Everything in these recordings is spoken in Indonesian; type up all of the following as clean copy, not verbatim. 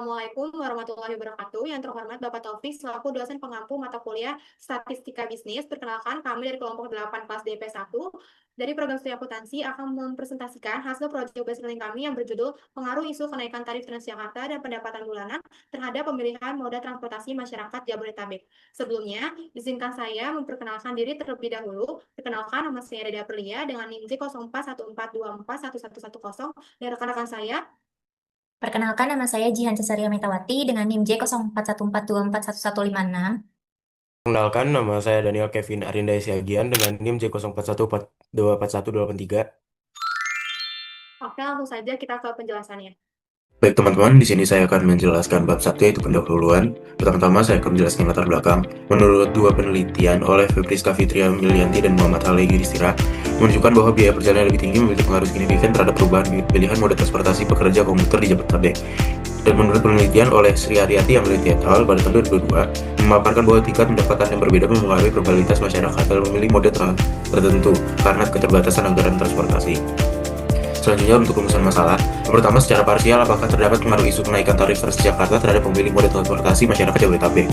Assalamualaikum warahmatullahi wabarakatuh. Yang terhormat Bapak Taufik selaku dosen pengampu mata kuliah Statistika Bisnis. Perkenalkan, kami dari kelompok 8 kelas DP1 dari program studi akuntansi akan mempresentasikan hasil project based learning kami yang berjudul Pengaruh Isu Kenaikan Tarif Transjakarta dan Pendapatan Bulanan terhadap Pemilihan Moda Transportasi Masyarakat Jabodetabek. Sebelumnya, izinkan saya memperkenalkan diri terlebih dahulu. Perkenalkan, nama saya Dede Aprilia dengan NIM J0414241110 dan rekan-rekan saya. Perkenalkan, nama saya Jihan Cesaria Metawati dengan NIM J0414241156. Kenalkan, nama saya Daniel Kevin Arinda Siagian dengan NIM J041424124183. Oke, langsung saja kita ke penjelasannya. Baik teman-teman, di sini saya akan menjelaskan bab 1 yaitu pendahuluan. Pertama-tama saya akan menjelaskan latar belakang. Menurut dua penelitian oleh Febriska Fitria Milianti dan Muhammad Halegi Distira menunjukkan bahwa biaya perjalanan lebih tinggi memiliki pengaruh signifikan terhadap perubahan pilihan moda transportasi pekerja komuter di Jabodetabek. Dan menurut penelitian oleh Sri Aryati yang meneliti et al. Pada tahun 2022 memaparkan bahwa tingkat pendapatan yang berbeda mempengaruhi probabilitas masyarakat dalam memilih moda tertentu karena keterbatasan anggaran transportasi. Selanjutnya untuk rumusan masalah. Pertama, secara parsial apakah terdapat pengaruh isu kenaikan tarif Transjakarta terhadap pemilih moda transportasi masyarakat Jabodetabek?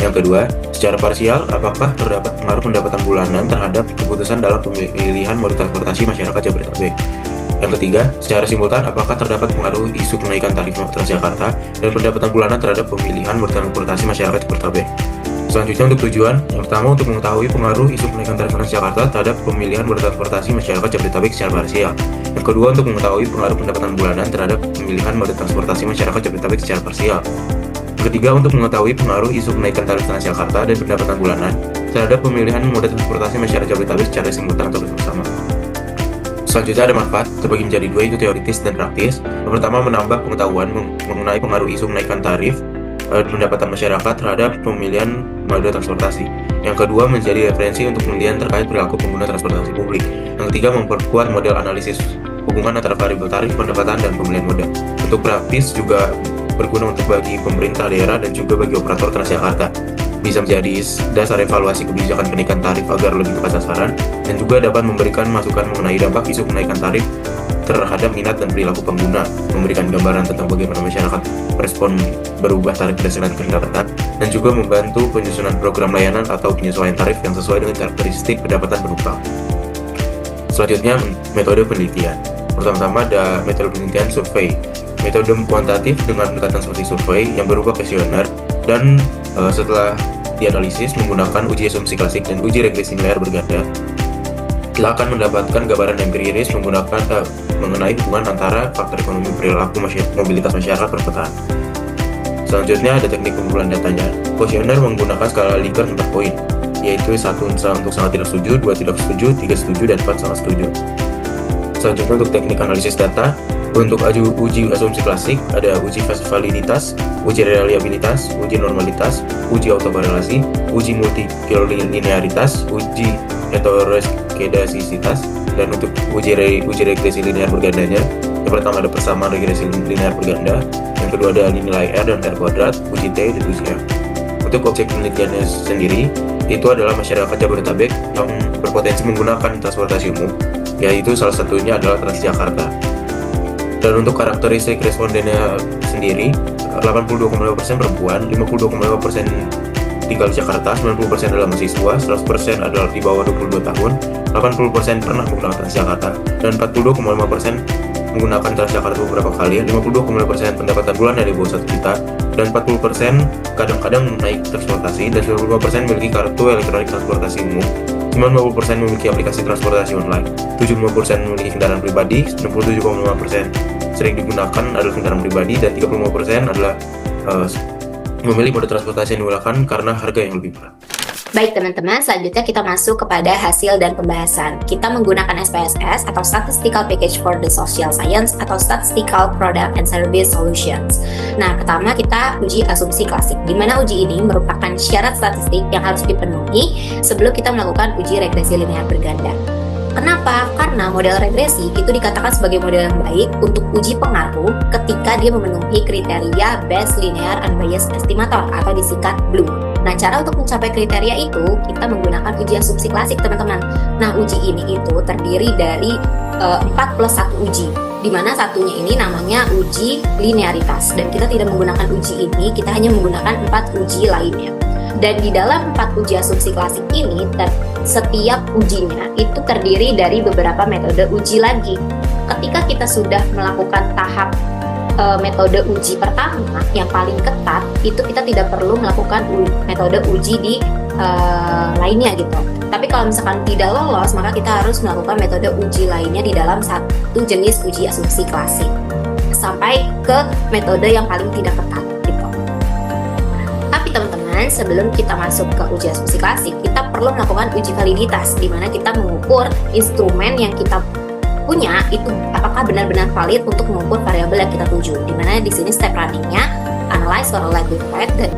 Yang kedua, secara parsial apakah terdapat pengaruh pendapatan bulanan terhadap keputusan dalam pemilihan moda transportasi masyarakat Jabodetabek? Yang ketiga, secara simultan apakah terdapat pengaruh isu kenaikan tarif Transjakarta dan pendapatan bulanan terhadap pemilihan moda transportasi masyarakat Jabodetabek? Selanjutnya untuk tujuan, yang pertama untuk mengetahui pengaruh isu kenaikan tarif Transjakarta terhadap pemilihan moda transportasi masyarakat Jabodetabek secara parsial. Yang kedua untuk mengetahui pengaruh pendapatan bulanan terhadap pemilihan moda transportasi masyarakat Jabodetabek secara parsial. Yang ketiga untuk mengetahui pengaruh isu kenaikan tarif Transjakarta dan pendapatan bulanan terhadap pemilihan moda transportasi masyarakat Jabodetabek secara simultan atau bersama. Selanjutnya ada manfaat, terbagi menjadi dua, yaitu teoritis dan praktis. Yang pertama menambah pengetahuan mengenai pengaruh isu kenaikan tarif pendapatan masyarakat terhadap pemilihan moda transportasi. Yang kedua menjadi referensi untuk penelitian terkait perilaku pengguna transportasi publik. Yang ketiga memperkuat model analisis hubungan antara variabel tarif, pendapatan, dan pemilihan moda. Untuk praktis juga berguna untuk bagi pemerintah daerah dan juga bagi operator Transjakarta. Bisa menjadi dasar evaluasi kebijakan kenaikan tarif agar lebih tepat sasaran, dan juga dapat memberikan masukan mengenai dampak isu kenaikan tarif terhadap minat dan perilaku pengguna, memberikan gambaran tentang bagaimana masyarakat respon berubah tarif berdasarkan pendapatan, dan juga membantu penyusunan program layanan atau penyesuaian tarif yang sesuai dengan karakteristik pendapatan penumpang. Selanjutnya, metode penelitian. Pertama-tama ada metode penelitian survei. Metode kuantitatif dengan pendekatan seperti survei yang berupa kuesioner dan setelah dianalisis menggunakan uji asumsi klasik dan uji regresi linear berganda, kita akan mendapatkan gambaran empiris mengenai hubungan antara faktor ekonomi, perilaku, mobilitas masyarakat perkotaan. Selanjutnya ada teknik pengumpulan datanya. Kuesioner menggunakan skala Likert 4 poin, yaitu 1 untuk sangat tidak setuju, 2 tidak setuju, 3 setuju, dan 4 sangat setuju. Selanjutnya untuk teknik analisis data. Untuk uji asumsi klasik ada uji validitas, uji reliabilitas, uji normalitas, uji autokorelasi, uji multilinearitas, uji heteroskedasisitas, dan untuk uji regresi linear bergandanya, yang pertama ada persamaan regresi linear berganda, yang kedua ada nilai R dan R kuadrat, uji T dan uji F. Untuk objek penelitiannya sendiri, itu adalah masyarakat Jabodetabek yang berpotensi menggunakan transportasi umum, yaitu salah satunya adalah Transjakarta. Dan untuk karakteristik respondennya sendiri, 82,5% perempuan, 52,5% tinggal di Jakarta, 90% adalah mahasiswa, 100% adalah di bawah 22 tahun, 80% pernah menggunakan Transjakarta, dan 42,5% menggunakan Transjakarta beberapa kali, 52,5% pendapatan bulanan di bawah 1 juta, dan 40% kadang-kadang naik transportasi, dan 95% memiliki kartu elektronik transportasi umum, 90% memiliki aplikasi transportasi online, 75% memiliki kendaraan pribadi, 67,5% sering digunakan adalah kendaraan pribadi, dan 35% adalah memilih moda transportasi yang digunakan karena harga yang lebih murah. Baik teman-teman, selanjutnya kita masuk kepada hasil dan pembahasan. Kita menggunakan SPSS atau Statistical Package for the Social Science atau Statistical Product and Service Solutions. Nah, pertama kita uji asumsi klasik, di mana uji ini merupakan syarat statistik yang harus dipenuhi sebelum kita melakukan uji regresi linear berganda. Kenapa? Karena model regresi itu dikatakan sebagai model yang baik untuk uji pengaruh ketika dia memenuhi kriteria Best Linear Unbiased Estimator atau disingkat BLUE. Nah, cara untuk mencapai kriteria itu kita menggunakan uji asumsi klasik, teman-teman. Nah, uji ini itu terdiri dari 4 plus 1 uji, di mana satunya ini namanya uji linearitas, dan kita tidak menggunakan uji ini, kita hanya menggunakan 4 uji lainnya. Dan di dalam 4 uji asumsi klasik ini, setiap ujinya itu terdiri dari beberapa metode uji lagi. Ketika kita sudah melakukan tahap metode uji pertama yang paling ketat, itu kita tidak perlu melakukan metode uji di lainnya gitu. Tapi kalau misalkan tidak lolos, maka kita harus melakukan metode uji lainnya di dalam satu jenis uji asumsi klasik sampai ke metode yang paling tidak ketat gitu. Tapi teman-teman, sebelum kita masuk ke uji asumsi klasik, kita perlu melakukan uji validitas, di mana kita mengukur instrumen yang kita punya itu apakah benar-benar valid untuk mengukur variabel yang kita tuju. Di mana di sini step runningnya analyze, correlate, divide, dan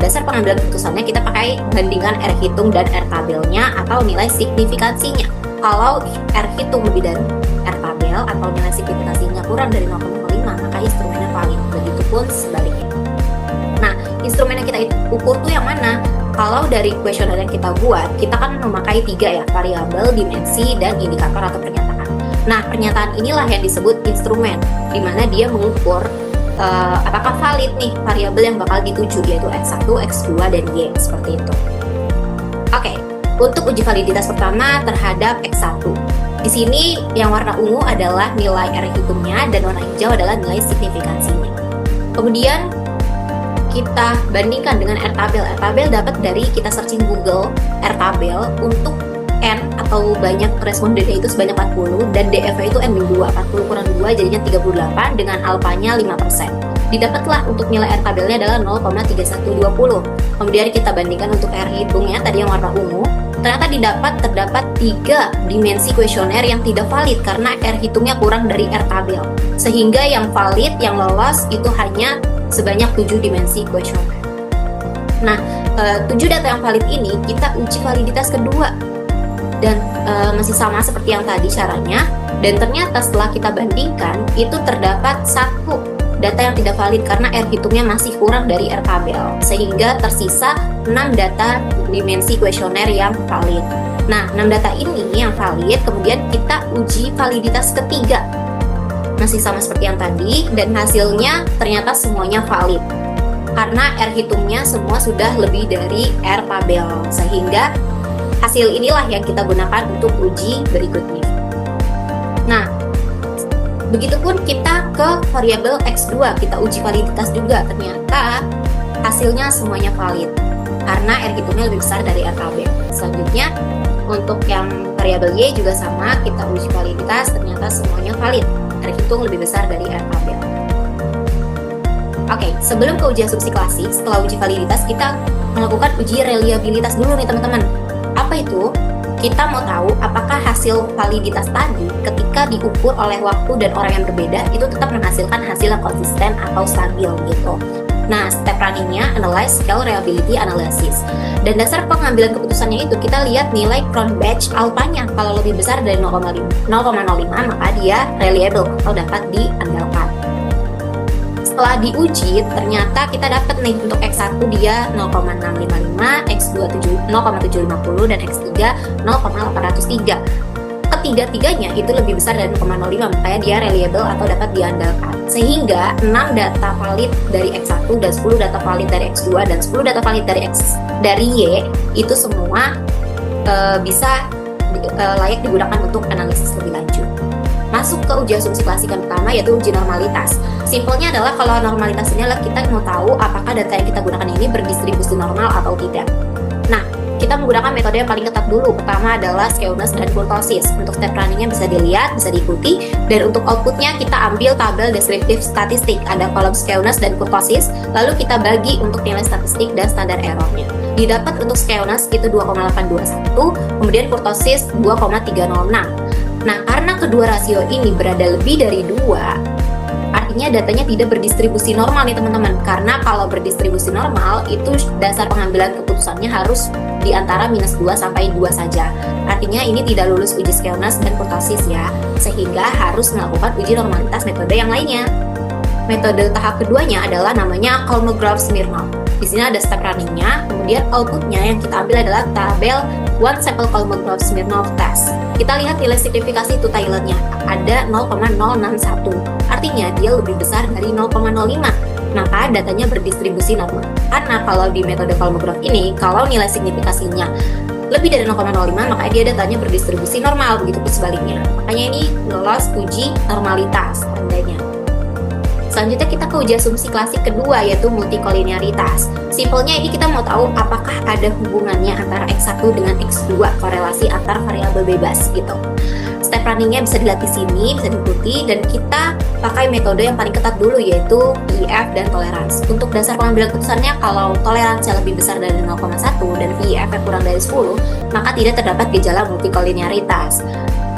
dasar pengambilan keputusannya kita pakai bandingan R hitung dan R tabelnya atau nilai signifikansinya. Kalau R hitung lebih dari R tabel atau nilai signifikansinya kurang dari 0,05, maka instrumennya valid. Begitupun sebaliknya. Nah, instrumen yang kita ukur tuh yang mana? Kalau dari kuesioner yang kita buat, kita kan memakai 3 ya, variabel, dimensi, dan indikator atau pernyataan. Nah, pernyataan inilah yang disebut instrumen, di mana dia mengukur apakah valid nih variabel yang bakal dituju, yaitu X1, X2, dan Y, seperti itu. Oke, untuk uji validitas pertama terhadap X1. Di sini yang warna ungu adalah nilai R hitungnya dan warna hijau adalah nilai signifikansinya. Kemudian kita bandingkan dengan R tabel. R tabel dapat dari kita searching Google R tabel untuk N atau banyak respondennya itu sebanyak 40 dan DF itu N-2, 40 kurang 2 jadinya 38 dengan alfanya 5%. Didapatlah untuk nilai R tabelnya adalah 0,3120. Kemudian kita bandingkan untuk R hitungnya tadi yang warna ungu, ternyata terdapat 3 dimensi kuesioner yang tidak valid karena R hitungnya kurang dari R tabel. Sehingga yang valid, yang lolos itu hanya sebanyak 7 dimensi kuesioner. Nah, 7 data yang valid ini kita uji validitas kedua. Dan masih sama seperti yang tadi caranya, dan ternyata setelah kita bandingkan itu terdapat 1 data yang tidak valid karena R hitungnya masih kurang dari R tabel, sehingga tersisa 6 data dimensi kuesioner yang valid. Nah, 6 data ini yang valid, kemudian kita uji validitas ketiga, masih sama seperti yang tadi, dan hasilnya ternyata semuanya valid karena R hitungnya semua sudah lebih dari R tabel, sehingga hasil inilah yang kita gunakan untuk uji berikutnya. Nah, begitupun kita ke variabel X2, kita uji validitas juga, ternyata hasilnya semuanya valid karena R hitungnya lebih besar dari R tabel. Selanjutnya, untuk yang variabel Y juga sama, kita uji validitas, ternyata semuanya valid, R hitung lebih besar dari R tabel. Oke, sebelum ke uji asumsi klasik, setelah uji validitas, kita melakukan uji reliabilitas dulu nih teman-teman. Apa itu? Kita mau tahu apakah hasil validitas tadi ketika diukur oleh waktu dan orang yang berbeda itu tetap menghasilkan hasil yang konsisten atau stabil gitu. Nah, step runningnya analyze scale reliability analysis. Dan dasar pengambilan keputusannya itu kita lihat nilai Cronbach alfanya. Kalau lebih besar dari 0,05 maka dia reliable atau dapat diandalkan. Setelah diuji, ternyata kita dapat nih untuk X1 dia 0,655, X2 0,750, dan X3 0,803. Ketiga-tiganya itu lebih besar dari 0,05, makanya dia reliable atau dapat diandalkan. Sehingga 6 data valid dari X1 dan 10 data valid dari X2 dan 10 data valid dari Y itu semua bisa layak digunakan untuk analisis lebih lanjut. Masuk ke uji asumsi klasik yang pertama, yaitu uji normalitas. Simpelnya adalah kalau normalitas ini adalah kita mau tahu apakah data yang kita gunakan ini berdistribusi normal atau tidak. Nah, kita menggunakan metode yang paling ketat dulu. Pertama adalah skewness dan kurtosis. Untuk step runningnya bisa dilihat, bisa diikuti. Dan untuk outputnya kita ambil tabel deskriptif statistik. Ada kolom skewness dan kurtosis. Lalu kita bagi untuk nilai statistik dan standar errornya. Didapat untuk skewness itu 2,821, kemudian kurtosis 2,306. Nah, karena kedua rasio ini berada lebih dari 2, artinya datanya tidak berdistribusi normal nih teman-teman. Karena kalau berdistribusi normal, itu dasar pengambilan keputusannya harus di antara -2 sampai 2 saja. Artinya ini tidak lulus uji skewness dan kurtosis ya, sehingga harus melakukan uji normalitas metode yang lainnya. Metode tahap keduanya adalah namanya Kolmogorov-Smirnov. Di sini ada step runningnya, kemudian outputnya yang kita ambil adalah tabel one sample Kolmogorov Smirnov test. Kita lihat nilai signifikasi itu Tylernya ada 0,061. Artinya dia lebih besar dari 0,05. Maka datanya berdistribusi normal. Karena kalau di metode Kolmogorov ini, kalau nilai signifikasinya lebih dari 0,05, maka dia datanya berdistribusi normal, begitu pun sebaliknya. Makanya ini lolos uji normalitas tandanya. Selanjutnya kita ke uji asumsi klasik kedua, yaitu multikolinearitas. Simpelnya ini kita mau tahu apakah ada hubungannya antara X1 dengan X2, korelasi antar variabel bebas gitu. Step runningnya bisa dilihat di sini, bisa diikuti, dan kita pakai metode yang paling ketat dulu, yaitu VEF dan tolerans. Untuk dasar pengambilan keputusannya, kalau toleransinya lebih besar dari 0,1 dan VEF-nya kurang dari 10, maka tidak terdapat gejala multikolinearitas.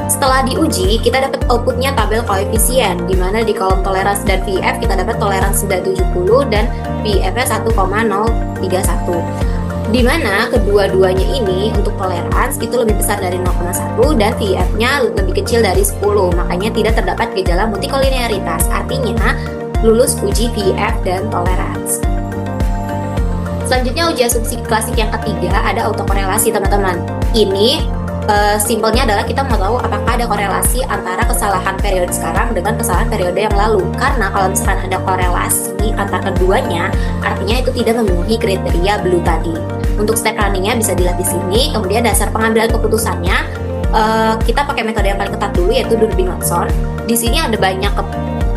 Setelah diuji, kita dapat outputnya tabel koefisien, di mana di kolom toleransi dan VEF kita dapat toleransi 970 dan VEF-nya 1,031. Di mana kedua-duanya ini untuk toleransi itu lebih besar dari 0,1 dan VEF-nya lebih kecil dari 10, makanya tidak terdapat gejala multikolinearitas. Artinya lulus uji VEF dan toleransi. Selanjutnya uji asumsi klasik yang ketiga ada autokorelasi, teman-teman. Ini simpelnya adalah kita mau tahu apakah ada korelasi antara kesalahan periode sekarang dengan kesalahan periode yang lalu. Karena kalau misalkan ada korelasi antara keduanya, artinya itu tidak memenuhi kriteria blue tadi. Untuk step runningnya bisa dilihat di sini. Kemudian dasar pengambilan keputusannya, kita pakai metode yang paling ketat dulu, yaitu Durbin-Watson. Di sini ada banyak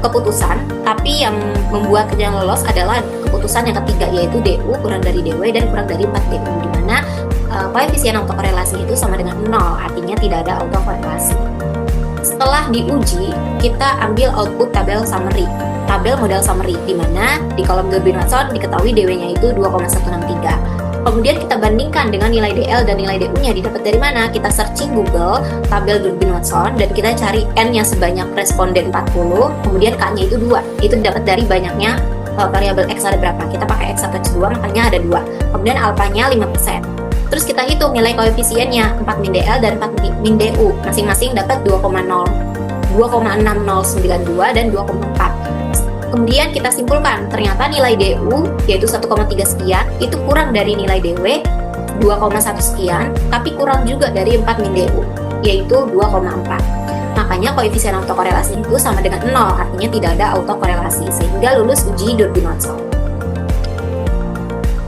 keputusan, tapi yang membuat yang lolos adalah keputusan yang ketiga, yaitu DU kurang dari DW dan kurang dari 4 DU, di mana koefisien autokorelasi itu sama dengan 0, artinya tidak ada autokorelasi. Setelah diuji, kita ambil output tabel summary, tabel modal summary, di mana di kolom Durbin-Watson diketahui DW-nya itu 2,163. Kemudian kita bandingkan dengan nilai DL dan nilai DU-nya didapat dari mana? Kita searching Google tabel Durbin-Watson dan kita cari N-nya sebanyak responden 40, kemudian K-nya itu 2. Itu didapat dari banyaknya variabel X ada berapa. Kita pakai X1, X2, makanya ada 2. Kemudian alfanya 5%. Terus kita hitung nilai koefisiennya 4 min DL dan 4 min DU, masing-masing dapat 2,6092 dan 2,4. Kemudian kita simpulkan, ternyata nilai DU yaitu 1,3 sekian itu kurang dari nilai DW 2,1 sekian, tapi kurang juga dari 4 min DU yaitu 2,4. Makanya koefisien autokorelasi itu sama dengan 0, artinya tidak ada autokorelasi, sehingga lulus uji Durbin-Watson.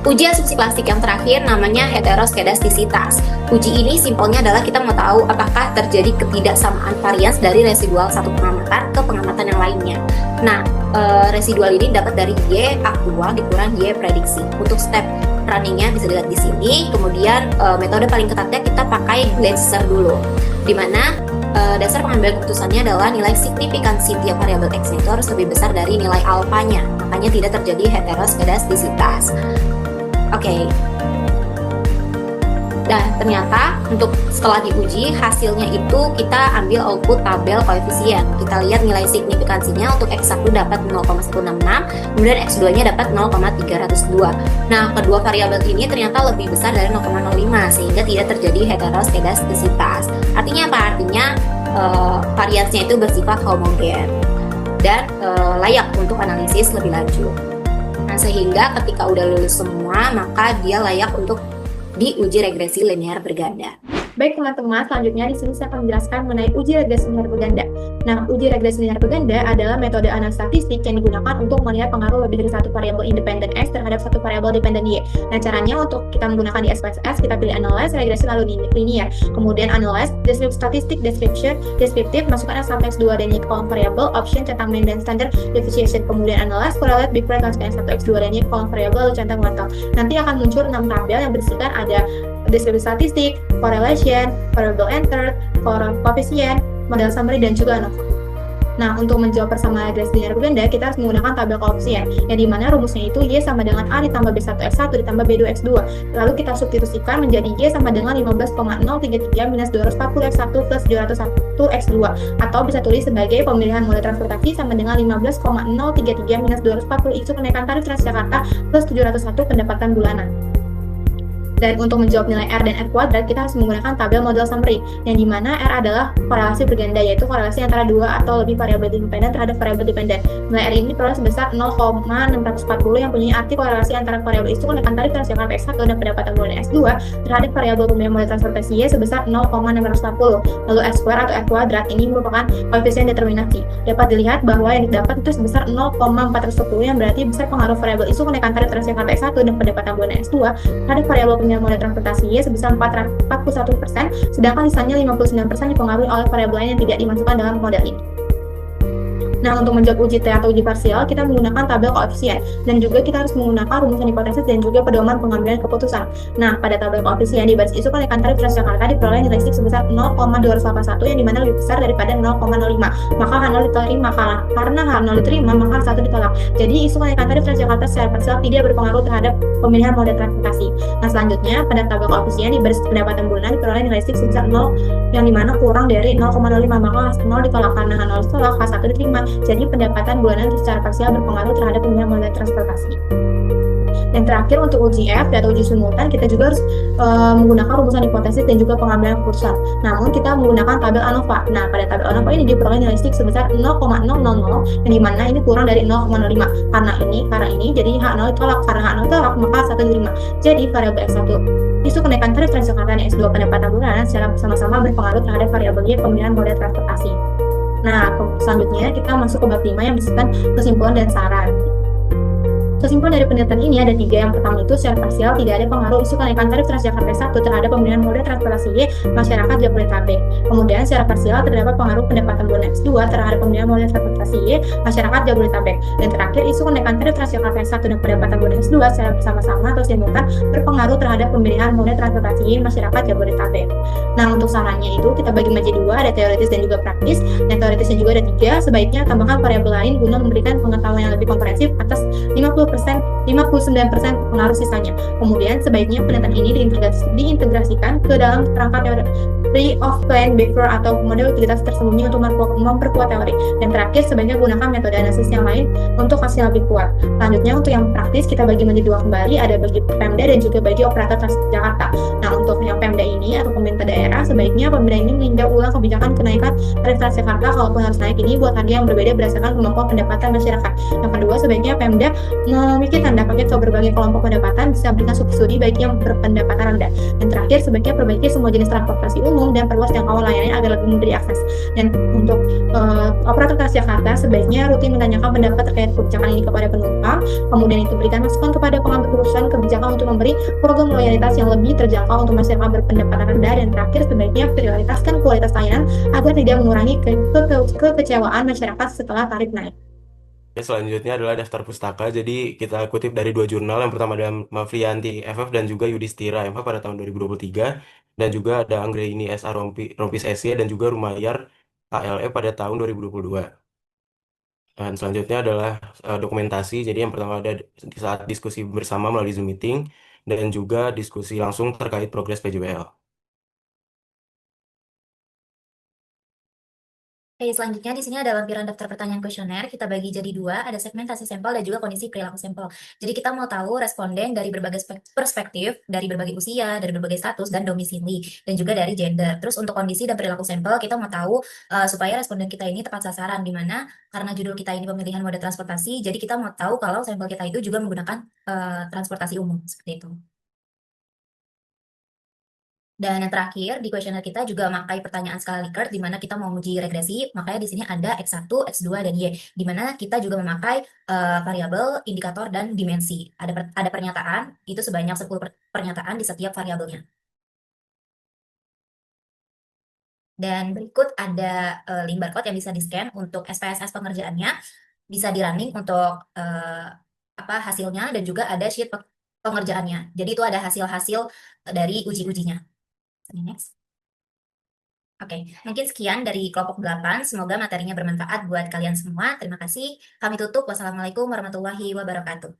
Uji asumsi klasik yang terakhir namanya heteroskedastisitas. Uji ini simpelnya adalah kita mau tahu apakah terjadi ketidaksamaan varians dari residual satu pengamatan ke pengamatan yang lainnya. Nah, residual ini dapat dari Y aktual dikurang Y prediksi. Untuk step runningnya bisa dilihat di sini. Kemudian metode paling ketatnya kita pakai Gleiser dulu, di mana dasar pengambilan keputusannya adalah nilai signifikansi tiap variabel X itu harus lebih besar dari nilai alfanya. Makanya tidak terjadi heteroskedastisitas. Oke. Dan ternyata untuk setelah diuji hasilnya itu kita ambil output tabel koefisien. Kita lihat nilai signifikansinya untuk X1 dapat 0,166, kemudian X2-nya dapat 0,302. Nah, kedua variabel ini ternyata lebih besar dari 0,05 sehingga tidak terjadi heteroskedastisitas. Artinya apa? Artinya variasinya itu bersifat homogen dan layak untuk analisis lebih lanjut. Nah, sehingga ketika udah lulus semua, maka dia layak untuk diuji regresi linear berganda. Baik teman-teman, selanjutnya di sini saya akan menjelaskan mengenai uji regresi linear berganda. Nah, uji regresi linear berganda adalah metode analisis statistik yang digunakan untuk melihat pengaruh lebih dari satu variabel independen X terhadap satu variabel dependen Y. Nah, caranya untuk kita menggunakan di SPSS, kita pilih analyze, regresi, lalu linear. Kemudian analyze, descriptive statistik, descriptive, masukkan X1, X2 dan Y ke kolom variabel, option, centang mean dan standard deviation. Kemudian analyze, correlate, big price, masukkan X1, X2 dan Y ke kolom variabel, lalu centang kuartal. Nanti akan muncul 6 tabel yang berisikan ada descriptive statistik, correlation, variable entered, coefficient, model summary, dan juga ANOVA. Nah, untuk menjawab persamaan regresi linear berganda, kita harus menggunakan tabel koefisien, yang dimana rumusnya itu Y sama dengan A ditambah B1 X1 ditambah B2 X2. Lalu kita substitusikan menjadi Y sama dengan 15,033 minus 240 X1 plus 701 X2. Atau bisa tulis sebagai pemilihan moda transportasi sama dengan 15,033 minus 240 isu kenaikan tarif Transjakarta plus 701 pendapatan bulanan. Dan untuk menjawab nilai R dan R kuadrat, kita harus menggunakan tabel model summary, yang dimana R adalah korelasi berganda, yaitu korelasi antara dua atau lebih variabel independen terhadap variabel dependen. Nilai R ini diperoleh sebesar 0,640 yang punya arti korelasi antara variabel itu menekan tarif Transjakarta S1 dan pendapatan bulanan S2 terhadap variabel pembiayaan modal transportasi Y sebesar 0,640. Lalu R square atau R kuadrat ini merupakan koefisien determinasi. Dapat dilihat bahwa yang didapat itu sebesar 0,410 yang berarti besar pengaruh variabel itu menekan tarif Transjakarta S1 dan pendapatan bulanan S2 terhadap variabel pembiayaan modal transportasi Y sebesar 41%, sedangkan sisanya 59% dipengaruhi oleh variabel lain yang tidak dimasukkan dalam model ini. Nah, untuk menjawab uji T atau uji parsial, kita menggunakan tabel koefisien, dan juga kita harus menggunakan rumusan hipotesis dan juga pedoman pengambilan keputusan. Nah, pada tabel koefisien di baris isu kenaikan tarif Transjakarta diperoleh nilai SIK sebesar 0,281 yang dimana lebih besar daripada 0,05. Maka H0 diterima, karena H0 diterima, maka H1 ditolak. Jadi, isu kenaikan tarif Transjakarta secara parsial tidak berpengaruh terhadap pemilihan moda transportasi. Nah, selanjutnya, pada tabel koefisien di baris pendapatan bulanan diperoleh nilai SIK sebesar 0, yang dimana kurang dari 0,05, maka H0 ditolak, karena H0 ditolak, H1 diterima. Jadi pendapatan bulanan secara parsial berpengaruh terhadap pemilihan moda transportasi. Yang terakhir untuk uji F atau uji simultan, kita juga harus menggunakan rumusan hipotesis dan juga pengambilan keputusan. Namun kita menggunakan tabel ANOVA. Nah, pada tabel ANOVA ini diperoleh nilai SIK sebesar 0,000 yang dimana ini kurang dari 0,05. Karena ini jadi H0 ditolak, karena H0 ditolak maka H1 diterima. Jadi variabel X1 isu kenaikan tarif Transjakarta dan S2 pendapatan bulanan secara bersama-sama berpengaruh terhadap variabel Y pemilihan moda transportasi. Nah, selanjutnya kita masuk ke bab 5 yang berisikan kesimpulan dan saran. Kesimpulan dari penelitian ini ada 3. Yang pertama itu secara parsial tidak ada pengaruh isu kenaikan tarif Transjakarta 1 terhadap pemilihan moda transportasi Y masyarakat Jabodetabek. Kemudian secara parsial terdapat pengaruh pendapatan bulanan X2 terhadap pemilihan moda transportasi Y masyarakat Jabodetabek. Dan terakhir isu kenaikan tarif Transjakarta 1 dan pendapatan bulanan X2 secara bersama-sama atau simultan berpengaruh terhadap pemilihan moda transportasi Y masyarakat Jabodetabek. Nah, untuk sarannya itu kita bagi menjadi 2, ada teoritis dan juga praktis. Dan teoritisnya juga ada 3, sebaiknya tambahkan variabel lain guna memberikan pengetahuan yang lebih komprehensif atas 59% pengaruh sisanya. Kemudian sebaiknya penelitian ini diintegrasikan ke dalam kerangka teori of planned behavior atau model utilitas tersembunyi untuk memperkuat teori. Dan terakhir sebaiknya gunakan metode analisis yang lain untuk hasil lebih kuat. Selanjutnya untuk yang praktis kita bagi menjadi 2 kembali, ada bagi Pemda dan juga bagi operator Transjakarta. Nah, untuk yang Pemda ini atau pemerintah daerah, sebaiknya pemerintah ini meninjau ulang kebijakan kenaikan tarif Transjakarta kalaupun harus naik ini buat harga yang berbeda berdasarkan kemampuan pendapatan masyarakat. Yang kedua, sebaiknya Pemda memikirkan dampaknya ke berbagai kelompok pendapatan bisa berikan subsidi bagi yang berpendapatan rendah. Dan terakhir, sebaiknya perbaiki semua jenis transportasi umum dan perluas jangkauan layanannya agar lebih mudah diakses. Dan untuk operator Transjakarta, sebaiknya rutin menanyakan pendapat terkait kebijakan ini kepada penumpang, kemudian itu berikan masukan kepada pengambil keputusan kebijakan untuk memberi program loyalitas yang lebih terjangkau untuk masyarakat berpendapatan rendah. Dan terakhir, sebaiknya prioritaskan kualitas layanan agar tidak mengurangi kekecewaan masyarakat setelah tarif naik. Selanjutnya adalah daftar pustaka. Jadi kita kutip dari 2 jurnal. Yang pertama ada Mavrianti FF dan juga Yudhistira MF pada tahun 2023. Dan juga ada Anggraini SA Rompis SY dan juga Rumayar ALE pada tahun 2022. Dan selanjutnya adalah dokumentasi. Jadi yang pertama ada di saat diskusi bersama melalui Zoom meeting dan juga diskusi langsung terkait progres PJBL. Oke, selanjutnya di sini ada lampiran daftar pertanyaan kuesioner. Kita bagi jadi 2, ada segmentasi sampel dan juga kondisi perilaku sampel. Jadi kita mau tahu responden dari berbagai perspektif, dari berbagai usia, dari berbagai status dan domisili, dan juga dari gender. Terus untuk kondisi dan perilaku sampel, kita mau tahu supaya responden kita ini tepat sasaran, di mana karena judul kita ini pemilihan moda transportasi, jadi kita mau tahu kalau sampel kita itu juga menggunakan transportasi umum, seperti itu. Dan yang terakhir, di kuesioner kita juga memakai pertanyaan skala Likert, di mana kita mau uji regresi, makanya di sini ada X1, X2, dan Y, di mana kita juga memakai variabel, indikator, dan dimensi. Ada pernyataan, itu sebanyak 10 pernyataan di setiap variabelnya. Dan berikut ada link barcode yang bisa di-scan untuk SPSS pengerjaannya, bisa di-running untuk hasilnya, dan juga ada sheet pengerjaannya. Jadi itu ada hasil-hasil dari uji-ujinya. Next. Oke, mungkin sekian dari kelompok 8. Semoga materinya bermanfaat buat kalian semua. Terima kasih. Kami tutup. Wassalamualaikum warahmatullahi wabarakatuh.